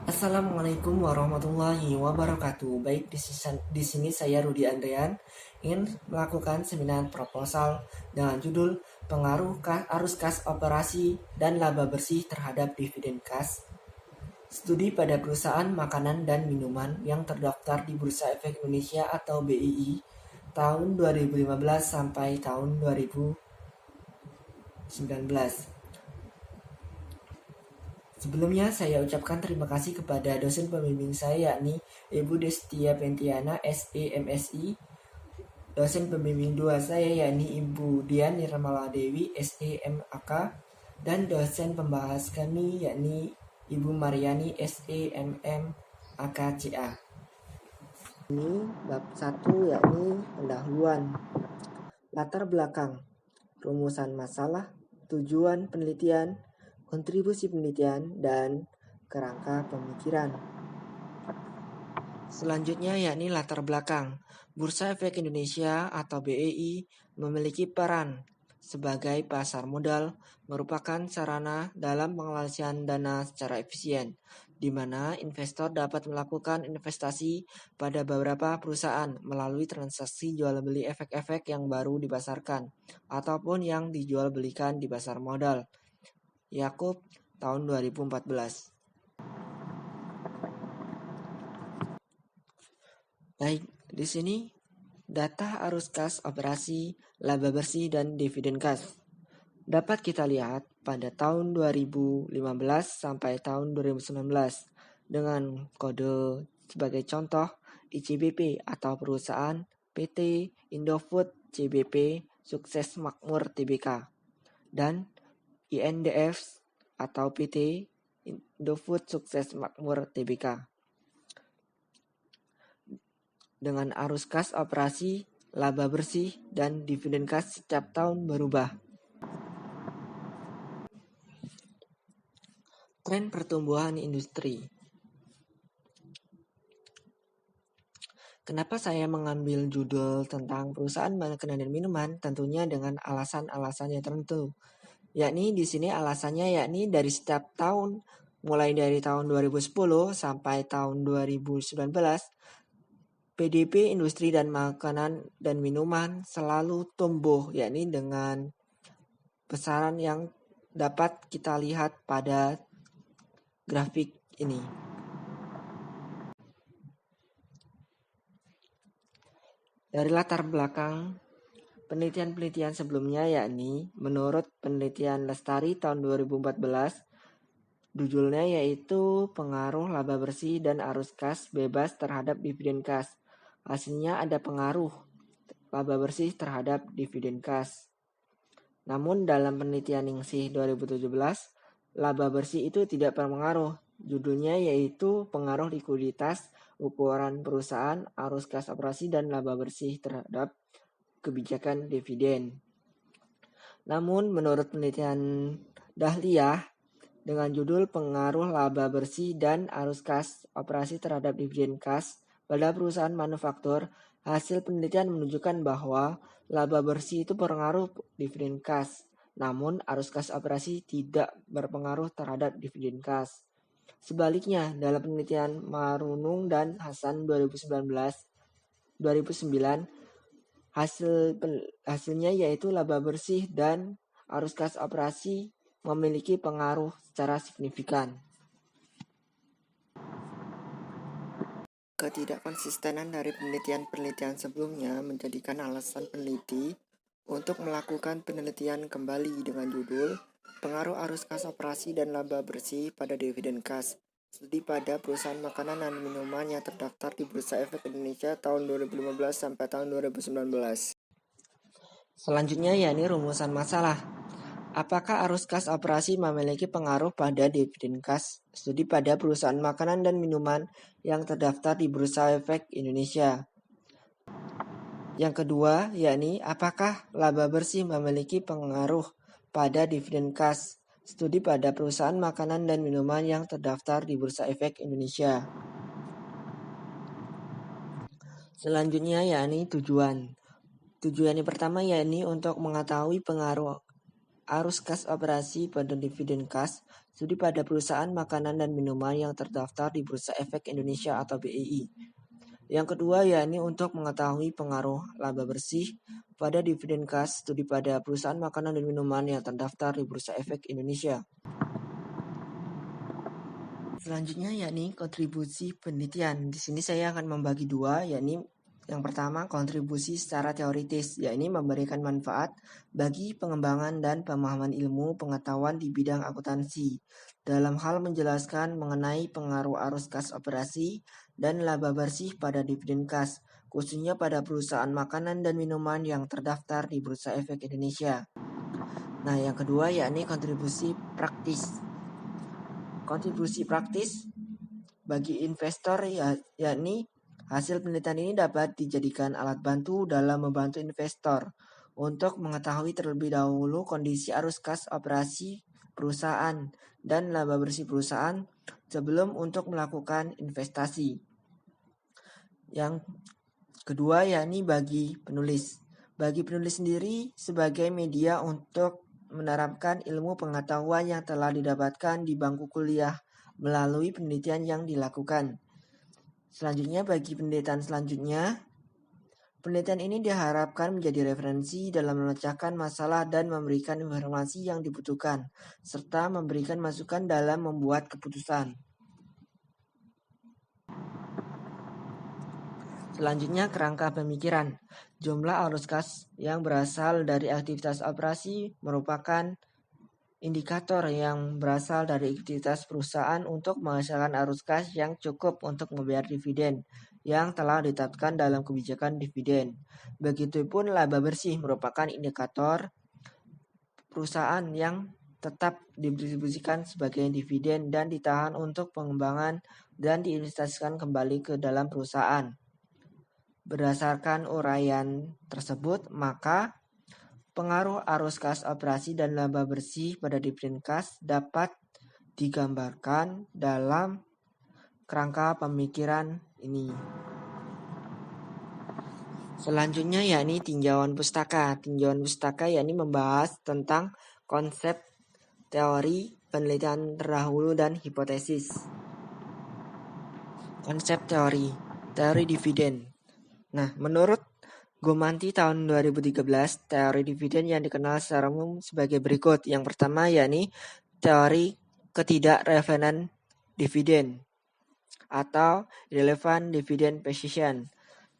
Assalamualaikum warahmatullahi wabarakatuh. Baik, di sini saya Rudi Andrean ingin melakukan seminar proposal dengan judul Pengaruh Arus Kas Operasi dan Laba Bersih terhadap Dividen Kas. Studi pada perusahaan makanan dan minuman yang terdaftar di Bursa Efek Indonesia atau BII tahun 2015 sampai tahun 2019. Sebelumnya saya ucapkan terima kasih kepada dosen pembimbing saya yakni Ibu Destia Pentiana SEMSI, dosen pembimbing 2 saya yakni Ibu Dian Nirmala Dewi SEMAK, dan dosen pembahas kami yakni Ibu Mariani SEMMAKCA. Ini bab 1 yakni pendahuluan. Latar belakang, rumusan masalah, tujuan penelitian, kontribusi penelitian, dan kerangka pemikiran. Selanjutnya yakni latar belakang. Bursa Efek Indonesia atau BEI memiliki peran sebagai pasar modal, merupakan sarana dalam pengalokasian dana secara efisien, di mana investor dapat melakukan investasi pada beberapa perusahaan melalui transaksi jual beli efek-efek yang baru dipasarkan ataupun yang dijual belikan di pasar modal. Yakub tahun 2014. Baik, di sini data arus kas operasi, laba bersih, dan dividen kas dapat kita lihat pada tahun 2015 sampai tahun 2019 dengan kode sebagai contoh ICBP atau perusahaan PT Indofood CBP Sukses Makmur Tbk dan INDF atau PT Indofood Sukses Makmur Tbk. Dengan arus kas operasi, laba bersih, dan dividen kas setiap tahun berubah. Tren pertumbuhan industri. Kenapa saya mengambil judul tentang perusahaan makanan dan minuman? Tentunya dengan alasan-alasan yang tertentu. Yakni di sini alasannya yakni dari setiap tahun, mulai dari tahun 2010 sampai tahun 2019, PDB industri dan makanan dan minuman selalu tumbuh, yakni dengan besaran yang dapat kita lihat pada grafik ini. Dari latar belakang penelitian-penelitian sebelumnya yakni menurut penelitian Lestari tahun 2014, judulnya yaitu pengaruh laba bersih dan arus kas bebas terhadap dividen kas. Hasilnya ada pengaruh laba bersih terhadap dividen kas. Namun dalam penelitian Ningsih 2017, laba bersih itu tidak berpengaruh. Judulnya yaitu pengaruh likuiditas, ukuran perusahaan, arus kas operasi, dan laba bersih terhadap kebijakan dividen. Namun menurut penelitian Dahliah dengan judul pengaruh laba bersih dan arus kas operasi terhadap dividen kas pada perusahaan manufaktur, hasil penelitian menunjukkan bahwa laba bersih itu berpengaruh dividen kas, namun arus kas operasi tidak berpengaruh terhadap dividen kas. Sebaliknya, dalam penelitian Marunung dan Hasan 2009, hasilnya yaitu laba bersih dan arus kas operasi memiliki pengaruh secara signifikan. Ketidakkonsistenan dari penelitian-penelitian sebelumnya menjadikan alasan peneliti untuk melakukan penelitian kembali dengan judul Pengaruh Arus Kas Operasi dan Laba Bersih pada Dividen Kas. Studi pada perusahaan makanan dan minuman yang terdaftar di Bursa Efek Indonesia tahun 2015 sampai tahun 2019. Selanjutnya yakni rumusan masalah. Apakah arus kas operasi memiliki pengaruh pada dividen kas? Studi pada perusahaan makanan dan minuman yang terdaftar di Bursa Efek Indonesia. Yang kedua, yakni apakah laba bersih memiliki pengaruh pada dividen kas? Studi pada perusahaan makanan dan minuman yang terdaftar di Bursa Efek Indonesia. Selanjutnya yakni tujuan. Tujuan yang pertama yakni untuk mengetahui pengaruh arus kas operasi pada dividen kas studi pada perusahaan makanan dan minuman yang terdaftar di Bursa Efek Indonesia atau BEI. Yang kedua yakni untuk mengetahui pengaruh laba bersih pada dividen kas studi pada perusahaan makanan dan minuman yang terdaftar di Bursa Efek Indonesia. Selanjutnya yakni kontribusi penelitian. Di sini saya akan membagi dua, yakni yang pertama kontribusi secara teoritis, yakni memberikan manfaat bagi pengembangan dan pemahaman ilmu pengetahuan di bidang akuntansi dalam hal menjelaskan mengenai pengaruh arus kas operasi dan laba bersih pada dividen kas, khususnya pada perusahaan makanan dan minuman yang terdaftar di Bursa Efek Indonesia. Nah, yang kedua yakni kontribusi praktis. Kontribusi praktis bagi investor yakni hasil penelitian ini dapat dijadikan alat bantu dalam membantu investor untuk mengetahui terlebih dahulu kondisi arus kas operasi perusahaan dan laba bersih perusahaan sebelum untuk melakukan investasi. Yang kedua yakni bagi penulis. Bagi penulis sendiri sebagai media untuk menerapkan ilmu pengetahuan yang telah didapatkan di bangku kuliah melalui penelitian yang dilakukan. Selanjutnya bagi penelitian selanjutnya, penelitian ini diharapkan menjadi referensi dalam memecahkan masalah dan memberikan informasi yang dibutuhkan, serta memberikan masukan dalam membuat keputusan. Selanjutnya kerangka pemikiran. Jumlah arus kas yang berasal dari aktivitas operasi merupakan indikator yang berasal dari aktivitas perusahaan untuk menghasilkan arus kas yang cukup untuk membayar dividen yang telah ditetapkan dalam kebijakan dividen. Begitupun laba bersih merupakan indikator perusahaan yang tetap didistribusikan sebagai dividen dan ditahan untuk pengembangan dan diinvestasikan kembali ke dalam perusahaan. Berdasarkan uraian tersebut, maka pengaruh arus kas operasi dan laba bersih pada dividen kas dapat digambarkan dalam kerangka pemikiran ini. Selanjutnya yakni tinjauan pustaka. Tinjauan pustaka yakni membahas tentang konsep teori penelitian terdahulu dan hipotesis. Konsep teori dividen. Nah, menurut Gomanti tahun 2013, teori dividen yang dikenal secara umum sebagai berikut. Yang pertama yakni teori ketidakrelevanan dividen atau irrelevant dividend position.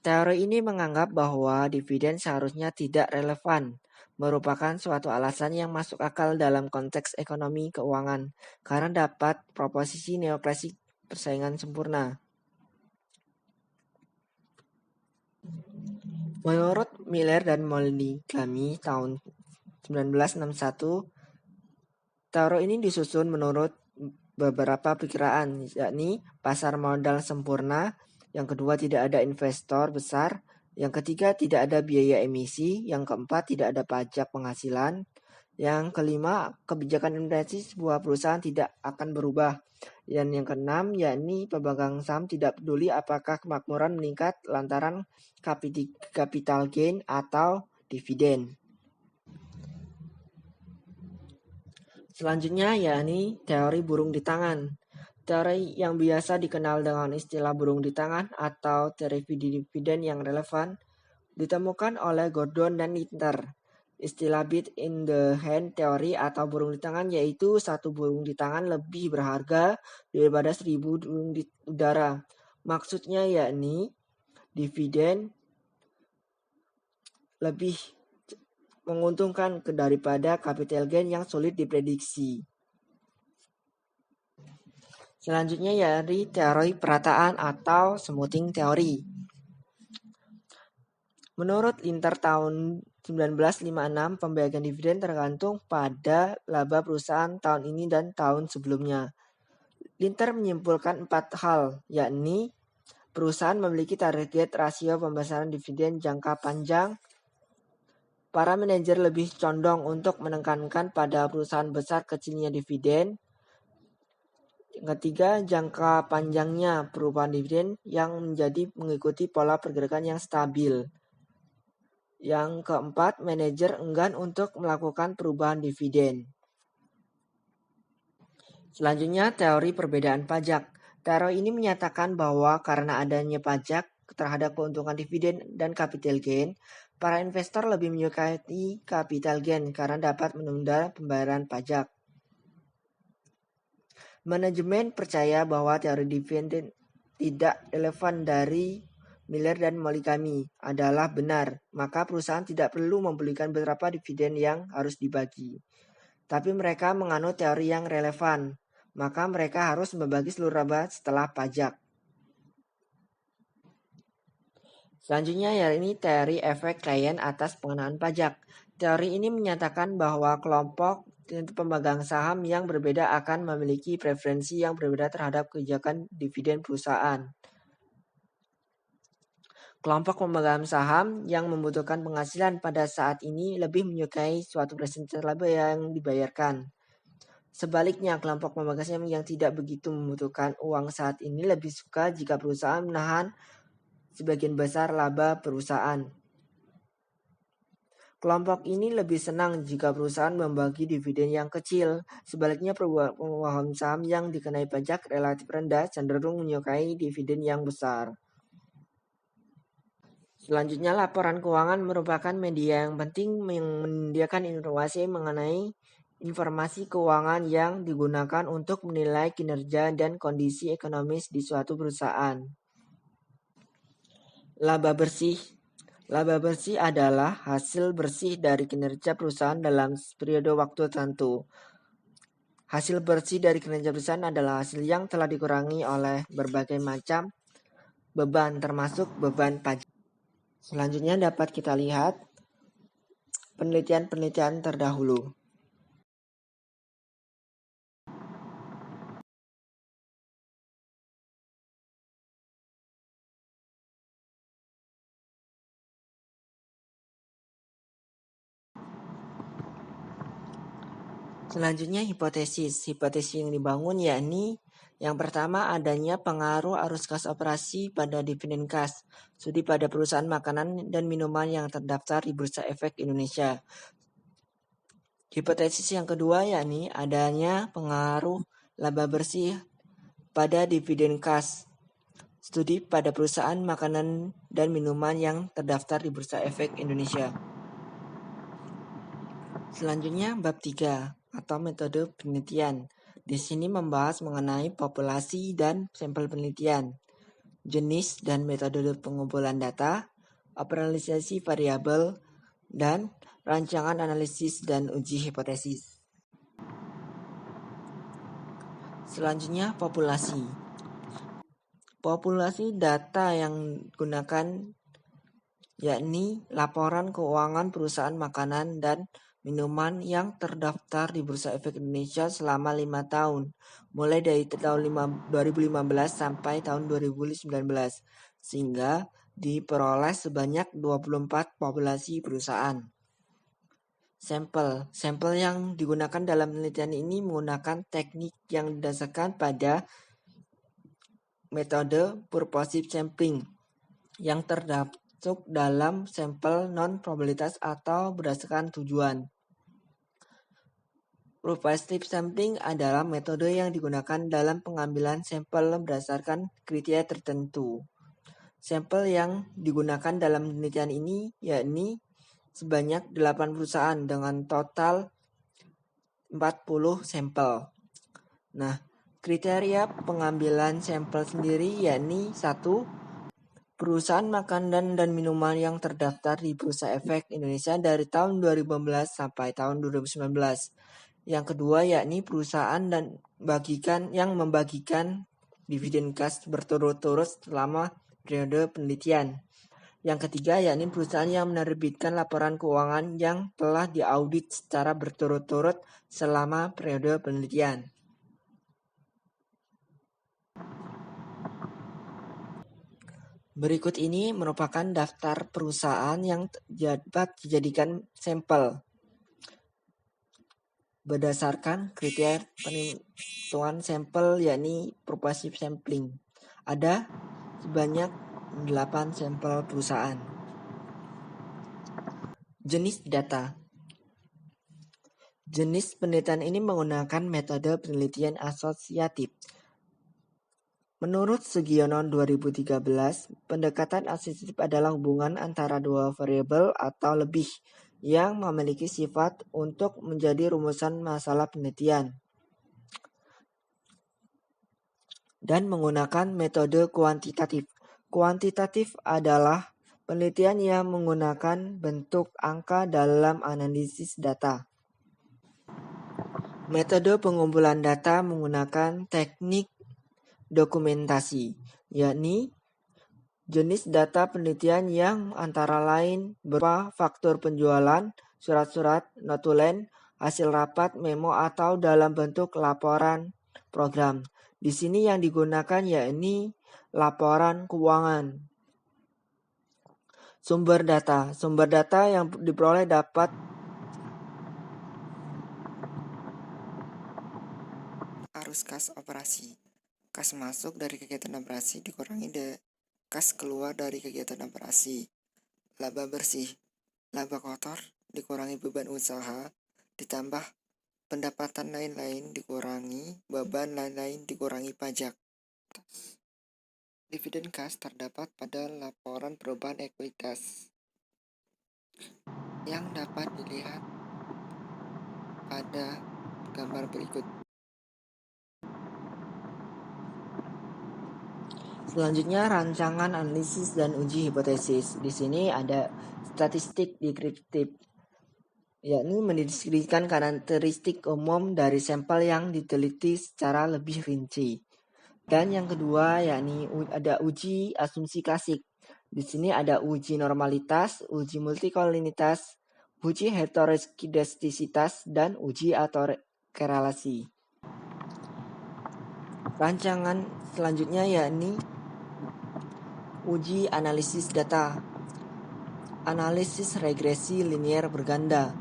Teori ini menganggap bahwa dividen seharusnya tidak relevan, merupakan suatu alasan yang masuk akal dalam konteks ekonomi keuangan karena dapat proposisi neoklasik persaingan sempurna. Menurut Miller dan Montigami tahun 1961, teori ini disusun menurut beberapa perkiraan, yakni pasar modal sempurna, yang kedua tidak ada investor besar, yang ketiga tidak ada biaya emisi, yang keempat tidak ada pajak penghasilan, yang kelima kebijakan investasi sebuah perusahaan tidak akan berubah, dan yang keenam yakni pemegang saham tidak peduli apakah kemakmuran meningkat lantaran capital gain atau dividen. Selanjutnya yakni teori burung di tangan. Teori yang biasa dikenal dengan istilah burung di tangan atau teori dividen yang relevan ditemukan oleh Gordon dan Linter. Istilah bird in the hand teori atau burung di tangan yaitu satu burung di tangan lebih berharga daripada 1000 burung di udara. Maksudnya yakni dividen lebih menguntungkan daripada capital gain yang sulit diprediksi. Selanjutnya yakni teori perataan atau smoothing teori. Menurut Linter tahun 1956, pembagian dividen tergantung pada laba perusahaan tahun ini dan tahun sebelumnya. Linter menyimpulkan 4 hal, yakni perusahaan memiliki target rasio pembesaran dividen jangka panjang. Para manajer lebih condong untuk menekankan pada perusahaan besar kecilnya dividen. Yang ketiga, jangka panjangnya perubahan dividen yang menjadi mengikuti pola pergerakan yang stabil. Yang keempat, manajer enggan untuk melakukan perubahan dividen. Selanjutnya, teori perbedaan pajak. Teori ini menyatakan bahwa karena adanya pajak terhadap keuntungan dividen dan capital gain, para investor lebih menyukai capital gain karena dapat menunda pembayaran pajak. Manajemen percaya bahwa teori dividen tidak relevan dari Miller dan Moligami adalah benar, maka perusahaan tidak perlu membelikan berapa dividen yang harus dibagi. Tapi mereka menganut teori yang relevan, maka mereka harus membagi seluruh laba setelah pajak. Selanjutnya yakni teori efek klien atas pengenaan pajak. Teori ini menyatakan bahwa kelompok pemegang saham yang berbeda akan memiliki preferensi yang berbeda terhadap kebijakan dividen perusahaan. Kelompok pemegang saham yang membutuhkan penghasilan pada saat ini lebih menyukai suatu presentase laba yang dibayarkan. Sebaliknya, kelompok pemegang saham yang tidak begitu membutuhkan uang saat ini lebih suka jika perusahaan menahan sebagian besar laba perusahaan. Kelompok ini lebih senang jika perusahaan membagi dividen yang kecil. Sebaliknya, pemegang saham yang dikenai pajak relatif rendah cenderung menyukai dividen yang besar. Selanjutnya, laporan keuangan merupakan media yang penting yang menyediakan informasi mengenai informasi keuangan yang digunakan untuk menilai kinerja dan kondisi ekonomis di suatu perusahaan. Laba bersih. Laba bersih adalah hasil bersih dari kinerja perusahaan dalam periode waktu tertentu. Hasil bersih dari kinerja perusahaan adalah hasil yang telah dikurangi oleh berbagai macam beban, termasuk beban pajak. Selanjutnya dapat kita lihat penelitian-penelitian terdahulu. Selanjutnya hipotesis. Hipotesis yang dibangun yakni yang pertama adanya pengaruh arus kas operasi pada dividen kas. Studi pada perusahaan makanan dan minuman yang terdaftar di Bursa Efek Indonesia. Hipotesis yang kedua yakni adanya pengaruh laba bersih pada dividen kas. Studi pada perusahaan makanan dan minuman yang terdaftar di Bursa Efek Indonesia. Selanjutnya bab 3 atau metode penelitian. Di sini membahas mengenai populasi dan sampel penelitian, jenis dan metode pengumpulan data, optimalisasi variabel, dan rancangan analisis dan uji hipotesis. Selanjutnya populasi. Populasi data yang digunakan yakni laporan keuangan perusahaan makanan dan minuman yang terdaftar di Bursa Efek Indonesia selama 5 tahun, mulai dari tahun 2015 sampai tahun 2019, sehingga diperoleh sebanyak 24 populasi perusahaan. Sampel yang digunakan dalam penelitian ini menggunakan teknik yang didasarkan pada metode purposive sampling yang termasuk dalam sampel non-probabilitas atau berdasarkan tujuan. Purposive sampling adalah metode yang digunakan dalam pengambilan sampel berdasarkan kriteria tertentu. Sampel yang digunakan dalam penelitian ini yakni sebanyak 8 perusahaan dengan total 40 sampel. Nah, kriteria pengambilan sampel sendiri yakni 1. Perusahaan makanan dan minuman yang terdaftar di Bursa Efek Indonesia dari tahun 2015 sampai tahun 2019. Yang kedua yakni perusahaan yang membagikan dividen kas berturut-turut selama periode penelitian. Yang ketiga yakni perusahaan yang menerbitkan laporan keuangan yang telah diaudit secara berturut-turut selama periode penelitian. Berikut ini merupakan daftar perusahaan yang dapat dijadikan sampel berdasarkan kriteria penentuan sampel yakni purposive sampling. Ada sebanyak 8 sampel perusahaan. Jenis data. Jenis penelitian ini menggunakan metode penelitian asosiatif. Menurut Sugiono 2013, pendekatan asosiatif adalah hubungan antara dua variabel atau lebih yang memiliki sifat untuk menjadi rumusan masalah penelitian dan menggunakan metode kuantitatif. Kuantitatif adalah penelitian yang menggunakan bentuk angka dalam analisis data. Metode pengumpulan data menggunakan teknik dokumentasi, yakni jenis data penelitian yang antara lain berupa faktur penjualan, surat-surat, notulen, hasil rapat, memo, atau dalam bentuk laporan program. Di sini yang digunakan yakni laporan keuangan. Sumber data. Sumber data yang diperoleh dapat arus kas operasi. Kas masuk dari kegiatan operasi dikurangi kas keluar dari kegiatan operasi. Laba bersih. Laba kotor dikurangi beban usaha, ditambah pendapatan lain-lain dikurangi, beban lain-lain dikurangi pajak. Dividen kas terdapat pada laporan perubahan ekuitas yang dapat dilihat pada gambar berikut. Selanjutnya rancangan analisis dan uji hipotesis. Di sini ada statistik deskriptif, yakni mendeskripsikan karakteristik umum dari sampel yang diteliti secara lebih rinci. Dan yang kedua yakni ada uji asumsi klasik. Di sini ada uji normalitas, uji multikolinitas, uji heteroskidastisitas, dan uji autokorelasi. Rancangan selanjutnya yakni uji analisis data. Analisis regresi linear berganda.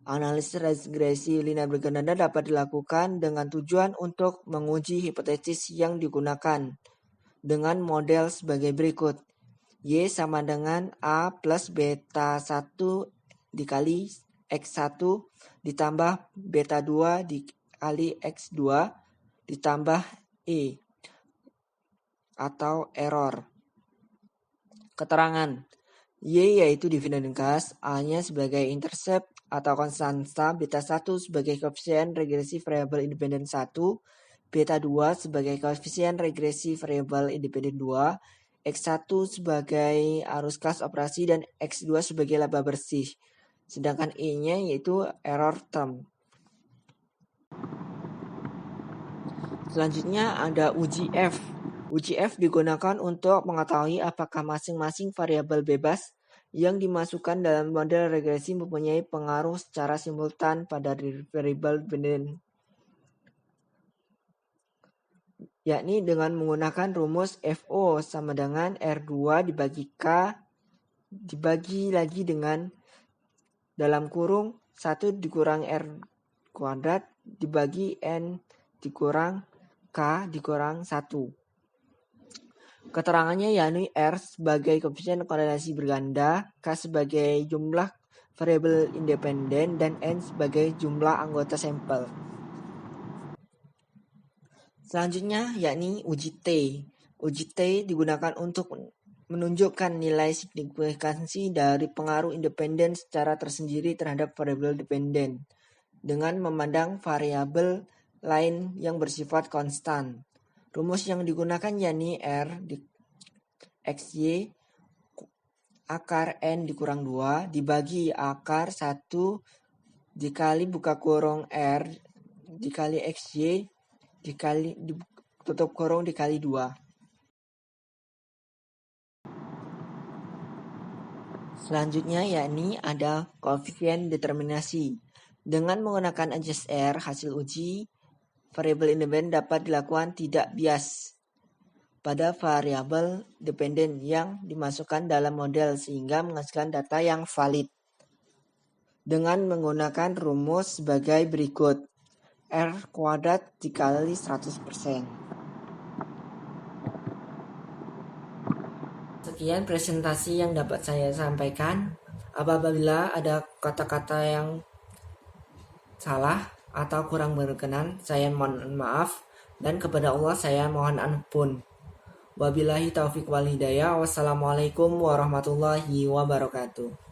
Analisis regresi linear berganda dapat dilakukan dengan tujuan untuk menguji hipotesis yang digunakan dengan model sebagai berikut. Y sama dengan A plus beta 1 dikali X1 ditambah beta 2 dikali X2 ditambah E atau error. Keterangan. Y yaitu dividen gas, A-nya sebagai intercept atau konstanta, beta 1 sebagai koefisien regresi variabel independen 1, beta 2 sebagai koefisien regresi variabel independen 2, X1 sebagai arus kas operasi, dan X2 sebagai laba bersih. Sedangkan E-nya yaitu error term. Selanjutnya ada uji F. Uji F digunakan untuk mengetahui apakah masing-masing variabel bebas yang dimasukkan dalam model regresi mempunyai pengaruh secara simultan pada variabel dependen, yakni dengan menggunakan rumus FO sama dengan R2 dibagi K dibagi lagi dengan dalam kurung 1 dikurang R kuadrat dibagi N dikurang K dikurang 1. Keterangannya yakni R sebagai koefisien korelasi berganda, K sebagai jumlah variabel independen, dan N sebagai jumlah anggota sampel. Selanjutnya yakni uji T. Uji T digunakan untuk menunjukkan nilai signifikansi dari pengaruh independen secara tersendiri terhadap variabel dependen dengan memandang variabel lain yang bersifat konstan. Rumus yang digunakan yakni R di XY akar N dikurang 2 dibagi akar 1 dikali buka kurung R dikali XY dikali tutup kurung dikali 2. Selanjutnya yakni ada koefisien determinasi. Dengan menggunakan adjust R, hasil uji variabel independen dapat dilakukan tidak bias pada variabel dependen yang dimasukkan dalam model sehingga menghasilkan data yang valid. Dengan menggunakan rumus sebagai berikut. R kuadrat dikali 100%. Sekian presentasi yang dapat saya sampaikan. Apabila ada kata-kata yang salah atau kurang berkenan, saya mohon maaf, dan kepada Allah saya mohon ampun. Wabillahi taufiq wal hidayah. Wassalamualaikum warahmatullahi wabarakatuh.